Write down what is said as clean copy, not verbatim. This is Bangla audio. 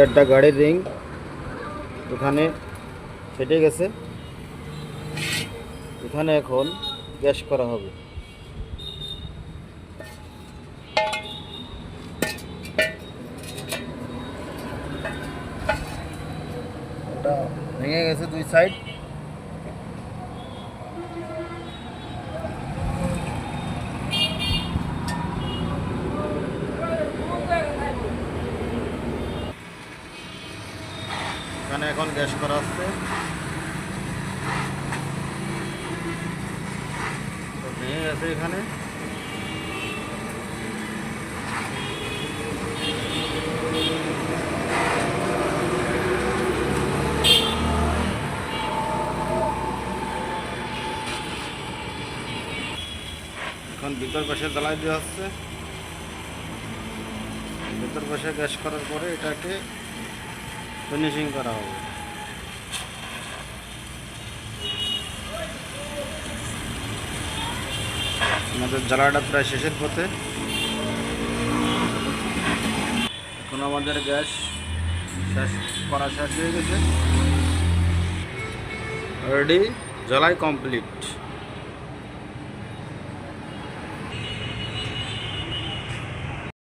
একটা গাড়ির রিং এখানে ফেটে গেছে। এখানে এখন গ্যাস করা হবে। এটা ভেঙে গেছে দুই সাইড। এখানে এখন গ্যাস করা হচ্ছে। ভেঙে গেছে এখানে। এখন ভিতর পাশে জ্বালাই দেওয়া হচ্ছে। ভিতর পাশে গ্যাস করার পরে এটাকে ফিনিশিং করা হবে। আমাদের জ্বালাটা প্রায় শেষের পথে। এখন আমাদের গ্যাস শেষ করা শেষ হয়ে গেছে, অলরেডি জ্বালাই কমপ্লিট।